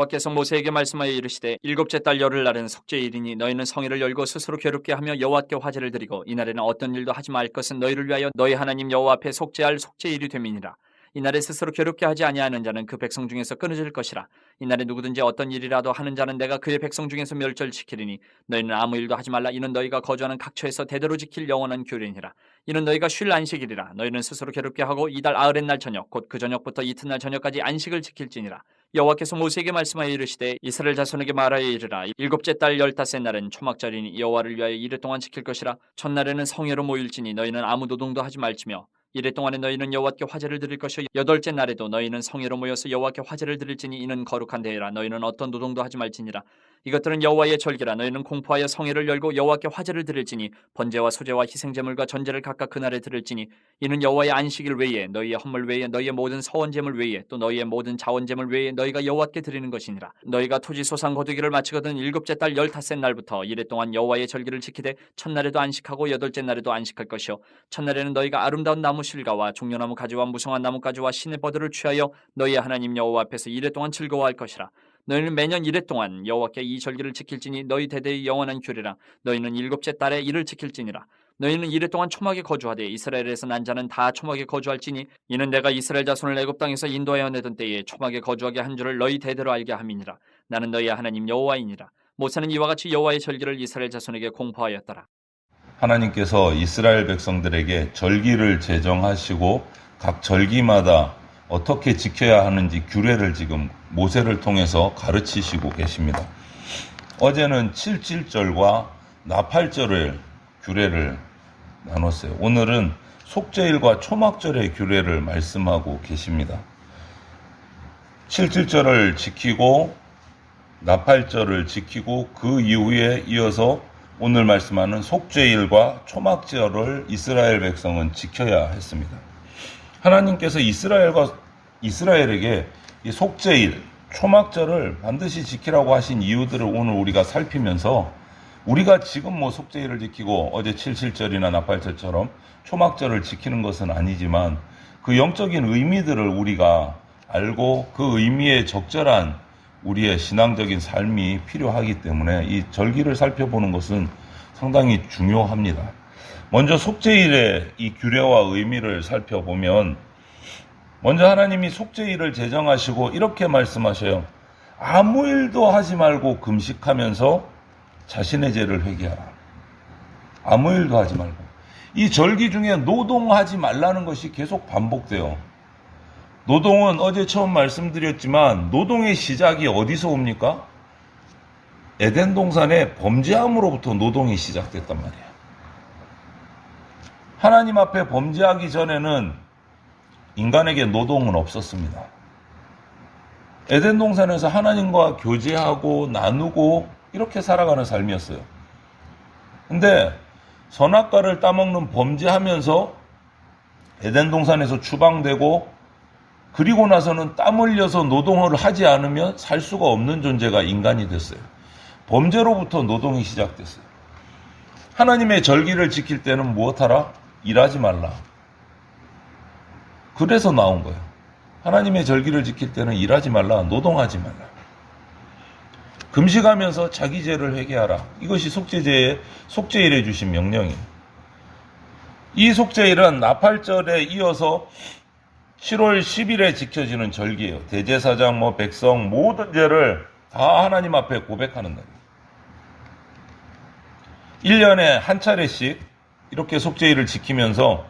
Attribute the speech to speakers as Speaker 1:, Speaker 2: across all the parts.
Speaker 1: 여호와께서 모세에게 말씀하여 이르시되 일곱째 달 열흘날은 속죄일이니 너희는 성회를 열고 스스로 괴롭게 하며 여호와께 화제를 드리고 이날에는 어떤 일도 하지 말 것은 너희를 위하여 너희 하나님 여호와 앞에 속죄할 속죄일이 됨이니라. 이날에 스스로 괴롭게 하지 아니하는 자는 그 백성 중에서 끊어질 것이라. 이날에 누구든지 어떤 일이라도 하는 자는 내가 그의 백성 중에서 멸절시키리니 너희는 아무 일도 하지 말라. 이는 너희가 거주하는 각처에서 대대로 지킬 영원한 규례니라. 이는 너희가 쉴 안식일이라. 너희는 스스로 괴롭게 하고 이달 아흐렛날 저녁 곧 그 저녁부터 이튿날 저녁까지 안식을 지킬지니라. 여호와께서 모세에게 말씀하여 이르시되 이스라엘 자손에게 말하여 이르라. 일곱째 달 15째 날은 초막절이니 여호와를 위하여 이레 동안 지킬 것이라. 첫날에는 성회로 모일지니 너희는 아무 노동도 하지 말지며 이레 동안에 너희는 여호와께 화제를 드릴 것이요 여덟째 날에도 너희는 성회로 모여서 여호와께 화제를 드릴지니 이는 거룩한 대회라. 너희는 어떤 노동도 하지 말지니라. 이것들은 여호와의 절기라. 너희는 공포하여 성회를 열고 여호와께 화제를 드릴지니 번제와 소제와 희생제물과 전제를 각각 그날에 드릴지니 이는 여호와의 안식일 외에 너희의 헌물 외에 너희의 모든 서원제물 외에 또 너희의 모든 자원제물 외에 너희가 여호와께 드리는 것이니라. 너희가 토지 소상 거두기를 마치거든 일곱째 달 15째 날부터 이레 동안 여호와의 절기를 지키되 첫날에도 안식하고 여덟째 날에도 안식할 것이요 첫날에는 너희가 아름다운 나무 실과와 종려나무 가지와 무성한 나뭇가지와 시내 버드를 취하여 너희의 하나님 여호와 앞에서 이레 동안 즐거워할 것이라. 너희는 매년 이레 동안 여호와께 이 절기를 지킬지니 너희 대대의 영원한 규례라. 너희는 일곱째 달에 이를 지킬지니라. 너희는 이레 동안 초막에 거주하되 이스라엘에서 난 자는 다 초막에 거주할지니 이는 내가 이스라엘 자손을 애굽 땅에서 인도하여 내던 때에 초막에 거주하게 한 줄을 너희 대대로 알게 함이니라. 나는 너희의 하나님 여호와이니라. 모세는 이와 같이 여호와의 절기를 이스라엘 자손에게 공포하였더라.
Speaker 2: 하나님께서 이스라엘 백성들에게 절기를 제정하시고 각 절기마다 어떻게 지켜야 하는지 규례를 지금 모세를 통해서 가르치시고 계십니다. 어제는 7.7절과 나팔절의 규례를 나눴어요. 오늘은 속죄일과 초막절의 규례를 말씀하고 계십니다. 7.7절을 지키고 나팔절을 지키고 그 이후에 이어서 오늘 말씀하는 속죄일과 초막절을 이스라엘 백성은 지켜야 했습니다. 하나님께서 이스라엘에게 이 속죄일, 초막절을 반드시 지키라고 하신 이유들을 오늘 우리가 살피면서 우리가 지금 속죄일을 지키고 어제 7.7절이나 나팔절처럼 초막절을 지키는 것은 아니지만 그 영적인 의미들을 우리가 알고 그 의미에 적절한 우리의 신앙적인 삶이 필요하기 때문에 이 절기를 살펴보는 것은 상당히 중요합니다. 먼저 속죄일의 이 규례와 의미를 살펴보면 먼저 하나님이 속죄일을 제정하시고 이렇게 말씀하셔요. 아무 일도 하지 말고 금식하면서 자신의 죄를 회개하라. 아무 일도 하지 말고. 이 절기 중에 노동하지 말라는 것이 계속 반복돼요. 노동은 어제 처음 말씀드렸지만 노동의 시작이 어디서 옵니까? 에덴 동산의 범죄함으로부터 노동이 시작됐단 말이에요. 하나님 앞에 범죄하기 전에는 인간에게 노동은 없었습니다. 에덴 동산에서 하나님과 교제하고 나누고 이렇게 살아가는 삶이었어요. 근데 선악과를 따먹는 범죄하면서 에덴 동산에서 추방되고 그리고 나서는 땀 흘려서 노동을 하지 않으면 살 수가 없는 존재가 인간이 됐어요. 범죄로부터 노동이 시작됐어요. 하나님의 절기를 지킬 때는 무엇하라? 일하지 말라. 그래서 나온 거예요. 하나님의 절기를 지킬 때는 일하지 말라, 노동하지 말라. 금식하면서 자기 죄를 회개하라. 이것이 속죄일에 주신 명령이에요. 이 속죄일은 나팔절에 이어서 7월 10일에 지켜지는 절기예요. 대제사장, 백성 모든 죄를 다 하나님 앞에 고백하는 날이에요. 1년에 한 차례씩 이렇게 속죄일을 지키면서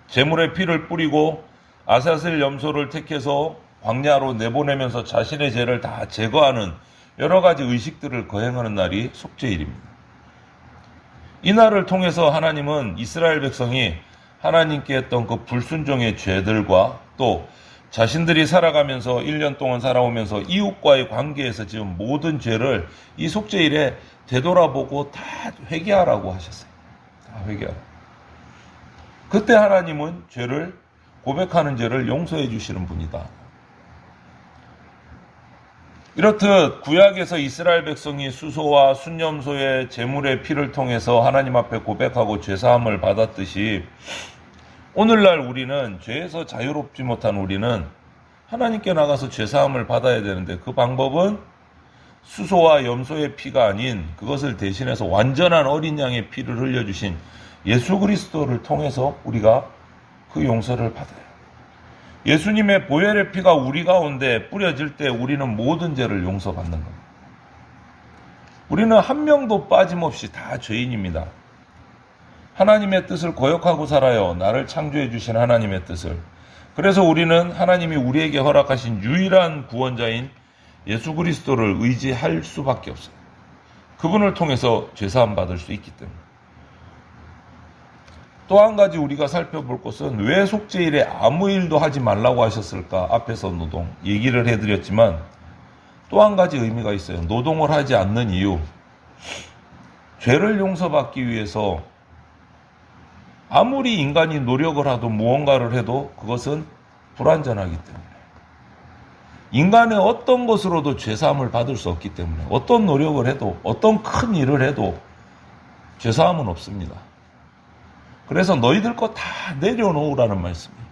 Speaker 2: 제물의 피를 뿌리고 아사슬 염소를 택해서 광야로 내보내면서 자신의 죄를 다 제거하는 여러 가지 의식들을 거행하는 날이 속죄일입니다. 이 날을 통해서 하나님은 이스라엘 백성이 하나님께 했던 그 불순종의 죄들과 또 자신들이 살아가면서 1년 동안 살아오면서 이웃과의 관계에서 지금 모든 죄를 이 속죄일에 되돌아보고 다 회개하라고 하셨어요. 다 회개하라. 그때 하나님은 죄를 고백하는 죄를 용서해 주시는 분이다. 이렇듯 구약에서 이스라엘 백성이 수소와 순염소의 제물의 피를 통해서 하나님 앞에 고백하고 죄사함을 받았듯이 오늘날 우리는 죄에서 자유롭지 못한 우리는 하나님께 나가서 죄사함을 받아야 되는데 그 방법은 수소와 염소의 피가 아닌 그것을 대신해서 완전한 어린 양의 피를 흘려주신 예수 그리스도를 통해서 우리가 그 용서를 받아요. 예수님의 보혈의 피가 우리 가운데 뿌려질 때 우리는 모든 죄를 용서받는 겁니다. 우리는 한 명도 빠짐없이 다 죄인입니다. 하나님의 뜻을 거역하고 살아요. 나를 창조해 주신 하나님의 뜻을. 그래서 우리는 하나님이 우리에게 허락하신 유일한 구원자인 예수 그리스도를 의지할 수밖에 없어요. 그분을 통해서 죄사함 받을 수 있기 때문에. 또 한 가지 우리가 살펴볼 것은 왜 속죄일에 아무 일도 하지 말라고 하셨을까? 앞에서 노동 얘기를 해드렸지만 또 한 가지 의미가 있어요. 노동을 하지 않는 이유. 죄를 용서받기 위해서 아무리 인간이 노력을 하도 무언가를 해도 그것은 불완전하기 때문에. 인간의 어떤 것으로도 죄사함을 받을 수 없기 때문에 어떤 노력을 해도 어떤 큰 일을 해도 죄사함은 없습니다. 그래서 너희들 거 다 내려놓으라는 말씀이에요.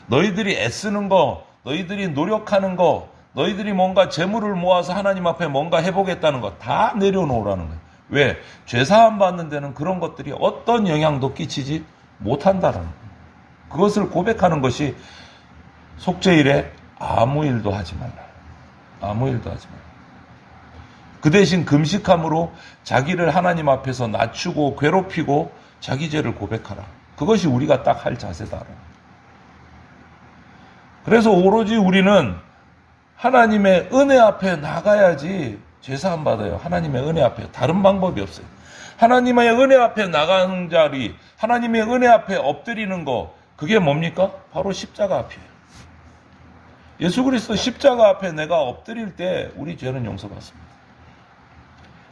Speaker 2: 너희들이 애쓰는 거, 너희들이 노력하는 거, 너희들이 뭔가 재물을 모아서 하나님 앞에 뭔가 해보겠다는 거 다 내려놓으라는 거예요. 왜? 죄사함 받는 데는 그런 것들이 어떤 영향도 끼치지 못한다는 거예요. 그것을 고백하는 것이 속죄일에 아무 일도 하지 말라. 아무 일도 하지 말라. 그 대신 금식함으로 자기를 하나님 앞에서 낮추고 괴롭히고 자기 죄를 고백하라. 그것이 우리가 딱 할 자세다. 그래서 오로지 우리는 하나님의 은혜 앞에 나가야지 죄사함 받아요. 하나님의 은혜 앞에. 다른 방법이 없어요. 하나님의 은혜 앞에 나가는 자리, 하나님의 은혜 앞에 엎드리는 거, 그게 뭡니까? 바로 십자가 앞이에요. 예수 그리스도 십자가 앞에 내가 엎드릴 때 우리 죄는 용서받습니다.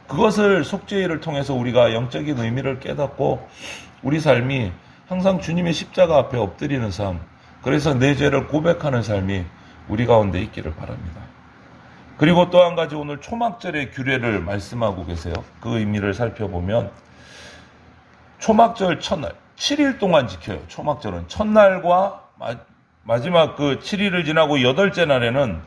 Speaker 2: 그것을 속죄일을 통해서 우리가 영적인 의미를 깨닫고 우리 삶이 항상 주님의 십자가 앞에 엎드리는 삶, 그래서 내 죄를 고백하는 삶이 우리 가운데 있기를 바랍니다. 그리고 또 한 가지 오늘 초막절의 규례를 말씀하고 계세요. 그 의미를 살펴보면 초막절 첫날 7일 동안 지켜요. 초막절은 첫날과 마지막 그 7일을 지나고 8째 날에는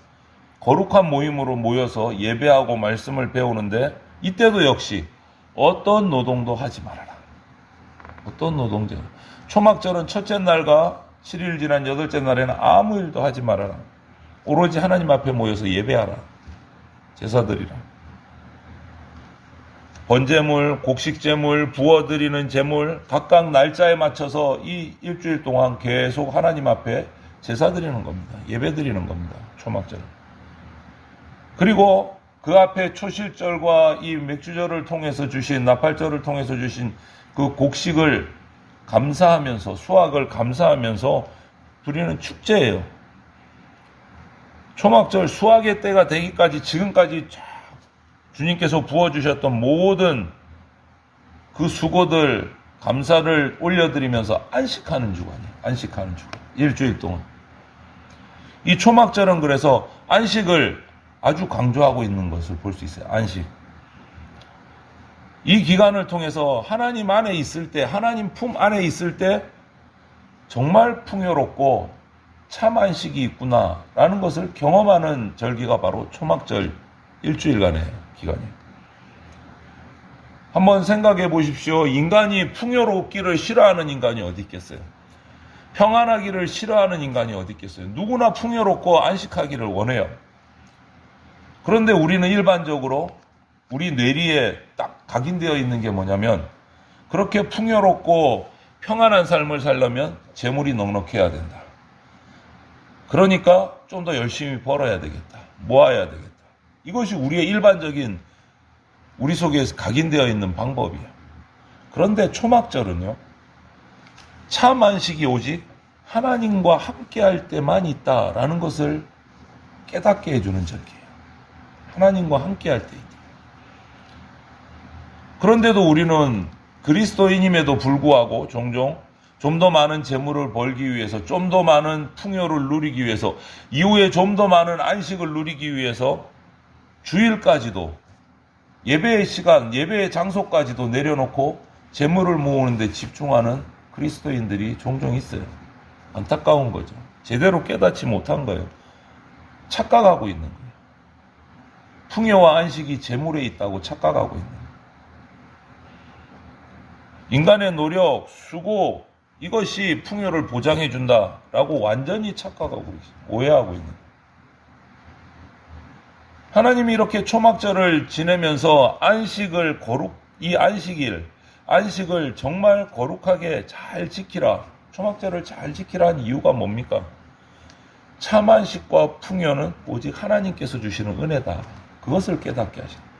Speaker 2: 거룩한 모임으로 모여서 예배하고 말씀을 배우는데 이때도 역시 어떤 노동도 하지 말아라. 어떤 노동도. 초막절은 첫째 날과 7일 지난 8째 날에는 아무 일도 하지 말아라. 오로지 하나님 앞에 모여서 예배하라. 제사드리라. 번제물, 곡식제물, 부어드리는 제물 각각 날짜에 맞춰서 이 일주일 동안 계속 하나님 앞에 제사드리는 겁니다. 예배드리는 겁니다. 초막절은. 그리고 그 앞에 초실절과 이 맥주절을 통해서 주신, 나팔절을 통해서 주신 그 곡식을 감사하면서, 수확을 감사하면서 드리는 축제예요. 초막절 수확의 때가 되기까지 지금까지 주님께서 부어주셨던 모든 그 수고들 감사를 올려드리면서 안식하는 주간이에요. 안식하는 주간. 일주일 동안. 이 초막절은 그래서 안식을 아주 강조하고 있는 것을 볼 수 있어요. 안식. 이 기간을 통해서 하나님 안에 있을 때, 하나님 품 안에 있을 때 정말 풍요롭고 참 안식이 있구나라는 것을 경험하는 절기가 바로 초막절 일주일간의 기간이에요. 한번 생각해 보십시오. 인간이 풍요롭기를 싫어하는 인간이 어디 있겠어요? 평안하기를 싫어하는 인간이 어디 있겠어요? 누구나 풍요롭고 안식하기를 원해요. 그런데 우리는 일반적으로 우리 뇌리에 딱 각인되어 있는 게 뭐냐면 그렇게 풍요롭고 평안한 삶을 살려면 재물이 넉넉해야 된다. 그러니까 좀 더 열심히 벌어야 되겠다. 모아야 되겠다. 이것이 우리의 일반적인 우리 속에 각인되어 있는 방법이에요. 그런데 초막절은요. 참 안식이 오직 하나님과 함께할 때만 있다라는 것을 깨닫게 해주는 절기예요. 하나님과 함께할 때 있다. 그런데도 우리는 그리스도인임에도 불구하고 종종 좀 더 많은 재물을 벌기 위해서, 좀 더 많은 풍요를 누리기 위해서, 이후에 좀 더 많은 안식을 누리기 위해서 주일까지도 예배의 시간, 예배의 장소까지도 내려놓고 재물을 모으는 데 집중하는 그리스도인들이 종종 있어요. 안타까운 거죠. 제대로 깨닫지 못한 거예요. 착각하고 있는 거예요. 풍요와 안식이 재물에 있다고 착각하고 있는 거예요. 인간의 노력, 수고, 이것이 풍요를 보장해 준다라고 완전히 착각하고 있어요. 오해하고 있는 거예요. 하나님이 이렇게 초막절을 지내면서 이 안식을 정말 거룩하게 잘 지키라, 초막절을 잘 지키라는 이유가 뭡니까? 참 안식과 풍요는 오직 하나님께서 주시는 은혜다. 그것을 깨닫게 하시는 거예요.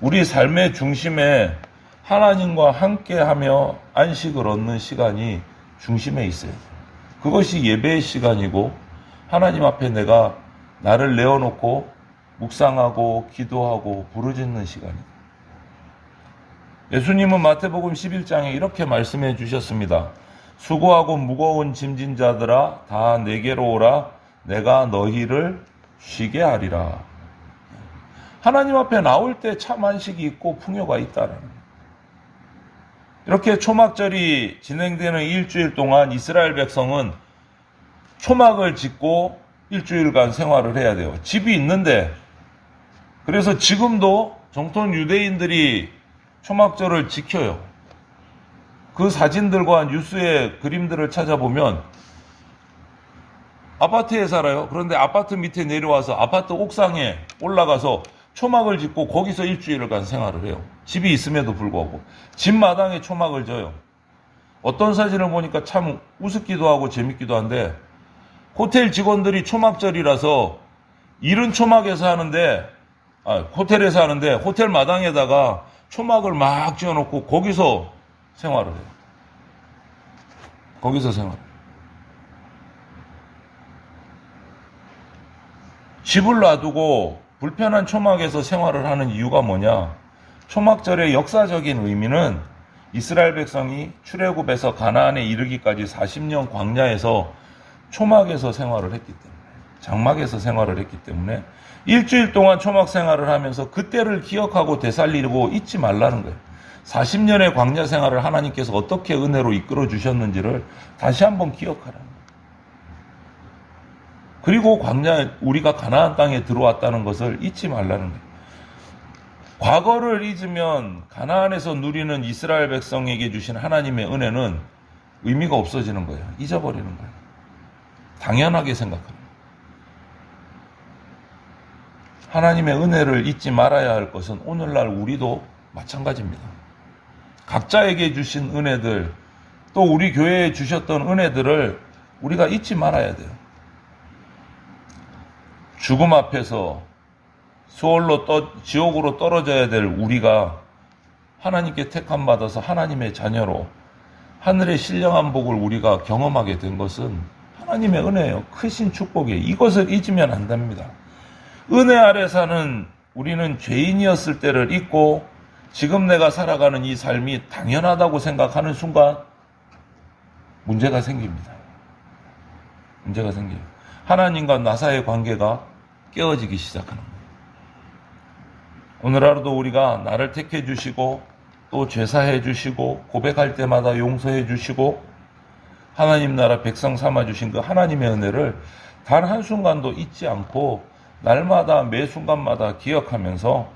Speaker 2: 우리 삶의 중심에 하나님과 함께하며 안식을 얻는 시간이 중심에 있어요. 그것이 예배의 시간이고 하나님 앞에 내가 나를 내어놓고 묵상하고 기도하고 부르짖는 시간이다. 예수님은 마태복음 11장에 이렇게 말씀해 주셨습니다. 수고하고 무거운 짐진 자들아 다 내게로 오라. 내가 너희를 쉬게 하리라. 하나님 앞에 나올 때 참 안식이 있고 풍요가 있다라는 거예요. 이렇게 초막절이 진행되는 일주일 동안 이스라엘 백성은 초막을 짓고 일주일간 생활을 해야 돼요. 집이 있는데, 그래서 지금도 정통 유대인들이 초막절을 지켜요. 그 사진들과 뉴스의 그림들을 찾아보면 아파트에 살아요. 그런데 아파트 밑에 내려와서 아파트 옥상에 올라가서 초막을 짓고 거기서 일주일간 생활을 해요. 집이 있음에도 불구하고 집 마당에 초막을 져요. 어떤 사진을 보니까 참 우습기도 하고 재밌기도 한데, 호텔 직원들이 초막절이라서 이른 초막에서 하는데, 호텔에서 하는데 호텔 마당에다가 초막을 막 지어놓고 거기서 생활을 해요. 거기서 생활. 집을 놔두고 불편한 초막에서 생활을 하는 이유가 뭐냐? 초막절의 역사적인 의미는 이스라엘 백성이 출애굽에서 가나안에 이르기까지 40년 광야에서 초막에서 생활을 했기 때문에, 장막에서 생활을 했기 때문에 일주일 동안 초막 생활을 하면서 그때를 기억하고 되살리고 잊지 말라는 거예요. 40년의 광야 생활을 하나님께서 어떻게 은혜로 이끌어 주셨는지를 다시 한번 기억하라는 거예요. 그리고 우리가 가나안 땅에 들어왔다는 것을 잊지 말라는 거예요. 과거를 잊으면 가나안에서 누리는 이스라엘 백성에게 주신 하나님의 은혜는 의미가 없어지는 거예요. 잊어버리는 거예요. 당연하게 생각합니다. 하나님의 은혜를 잊지 말아야 할 것은 오늘날 우리도 마찬가지입니다. 각자에게 주신 은혜들, 또 우리 교회에 주셨던 은혜들을 우리가 잊지 말아야 돼요. 죽음 앞에서 지옥으로 떨어져야 될 우리가 하나님께 택함 받아서 하나님의 자녀로 하늘의 신령한 복을 우리가 경험하게 된 것은 하나님의 은혜예요. 크신 축복이에요. 이것을 잊으면 안 됩니다. 은혜 아래 사는 우리는 죄인이었을 때를 잊고 지금 내가 살아가는 이 삶이 당연하다고 생각하는 순간 문제가 생깁니다. 문제가 생겨요. 하나님과 나 사이의 관계가 깨어지기 시작하는 거예요. 오늘 하루도 우리가 나를 택해 주시고 또 죄사해 주시고 고백할 때마다 용서해 주시고 하나님 나라 백성 삼아 주신 그 하나님의 은혜를 단 한순간도 잊지 않고 날마다 매 순간마다 기억하면서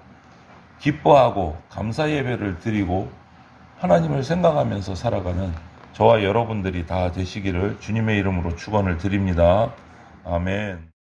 Speaker 2: 기뻐하고 감사 예배를 드리고 하나님을 생각하면서 살아가는 저와 여러분들이 다 되시기를 주님의 이름으로 축원을 드립니다. 아멘.